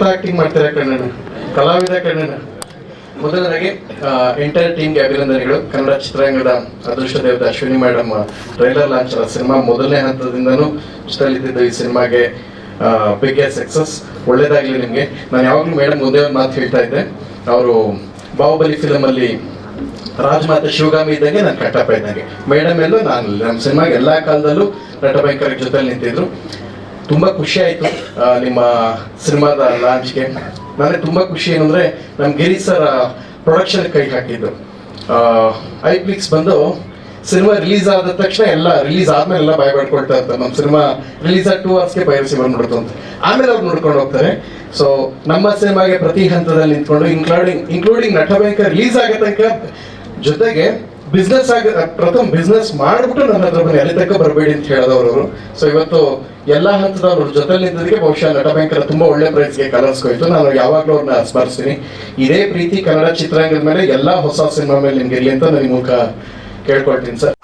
Acting ಮಾಡ್ತಾರೆ ಕಣ್ಣಣ್ಣ, ಕಲಾವಿದ ಕಣ್ಣಣ್ಣ. ಮೊದಲನೇದಾಗಿ ಎಂಟೈರ್ ಟೀಮ್ಗೆ ಅಭಿನಂದನೆಗಳು. ಕನ್ನಡ ಚಿತ್ರರಂಗದ ಅದೃಷ್ಟ ದೇವತೆ Ashwini madam trailer launch cinema ಮೊದಲನೇ ಹಂತದಿಂದನೂ ಇಷ್ಟಲ್ಲಿದ್ದು ಈ ಸಿನಿಮಾಗೆ ಬಿಗ್ ಸಕ್ಸಸ್. ಒಳ್ಳೇದಾಗ್ಲಿ ನಿಮಗೆ. ನಾನು ಯಾವಾಗಲೂ ಮೇಡಮ್ ಒಂದೇ ಒಂದು ಮಾತು ಹೇಳ್ತಾ ಇದ್ದೆ, ಅವರು ಬಾಹುಬಲಿ ಫಿಲಮ್ ಅಲ್ಲಿ ರಾಜಮಾತೆ ಶಿವಗಾಮಿ ಇದ್ದಂಗೆ ನಾನು ಕಟ್ಟಪ್ಪ ಇದ್ದಂಗೆ. ಮೇಡಮ್ ಎಲ್ಲೂ ನಾನು ನಮ್ಮ ಸಿನಿಮಾಗೆ ಎಲ್ಲ ಕಾಲದಲ್ಲೂ ನಟಭಯಂಕರ ಜೊತೆಲಿ ನಿಂತಿದ್ರು. ತುಂಬ ಖುಷಿ ಆಯಿತು ನಿಮ್ಮ ಸಿನಿಮಾದ ಲಾಂಚ್ಗೆ. ನನಗೆ ತುಂಬ ಖುಷಿ ಏನಂದರೆ ನಮ್ಮ ಗಿರಿ ಸರ್ ಪ್ರೊಡಕ್ಷನ್ ಕೈ ಹಾಕಿದ್ದು. ಐಫ್ಲಿಕ್ಸ್ ಬಂದು ಸಿನಿಮಾ ರಿಲೀಸ್ ಆದ ತಕ್ಷಣ ಎಲ್ಲ ರಿಲೀಸ್ ಆದ್ಮೇಲೆ ಎಲ್ಲ ಭಯ ಪಡ್ಕೊಳ್ತಾ ಇರ್ತಾರೆ, ನಮ್ಮ ಸಿನಿಮಾ ರಿಲೀಸ್ ಆಗಿ 2 hours ಪೈರಸಿ ಬಂದ್ಬಿಡ್ತು ಅಂತ. ಆಮೇಲೆ ಅವ್ರು ನೋಡ್ಕೊಂಡು ಹೋಗ್ತಾರೆ. ಸೊ ನಮ್ಮ ಸಿನಿಮಾಗೆ ಪ್ರತಿ ಹಂತದಲ್ಲಿ ನಿಂತ್ಕೊಂಡು ಇನ್ಕ್ಲೂಡಿಂಗ್ ನಟಭಯಂಕರ ರಿಲೀಸ್ ಆಗೋ ತನಕ ಜೊತೆಗೆ ಬಿಸ್ನೆಸ್ ಪ್ರಥಮ ಬಿಸ್ನೆಸ್ ಮಾಡಿಬಿಟ್ಟು ನನ್ನ ಹತ್ರ ಬನ್ನಿ, ಅಲ್ಲಿ ತನಕ ಬರಬೇಡಿ ಅಂತ ಹೇಳಿದವರು. ಸೊ ಇವತ್ತು ಎಲ್ಲ ಹಂತದವ್ರ ಜೊತೆ ನಿಂತದಕ್ಕೆ ಬಹುಶಃ ನಟಭಯಂಕರ ತುಂಬಾ ಒಳ್ಳೆ ಪ್ರೈಸ್ಗೆ ಕಲರ್ಸ್ಕೋಯ್ತು. ನಾನು ಯಾವಾಗಲೂ ಅವ್ರನ್ನ ಸ್ಮರಿಸ್ತೀನಿ. ಇದೇ ಪ್ರೀತಿ ಕನ್ನಡ ಚಿತ್ರರಂಗದ ಮೇಲೆ ಎಲ್ಲ ಹೊಸ ಸಿನಿಮಾ ಮೇಲೆ ನಿಮ್ಗೆ ಇರಲಿ ಅಂತ ನಾನು ಮೂಲಕ ಕೇಳ್ಕೊಳ್ತೀನಿ ಸರ್.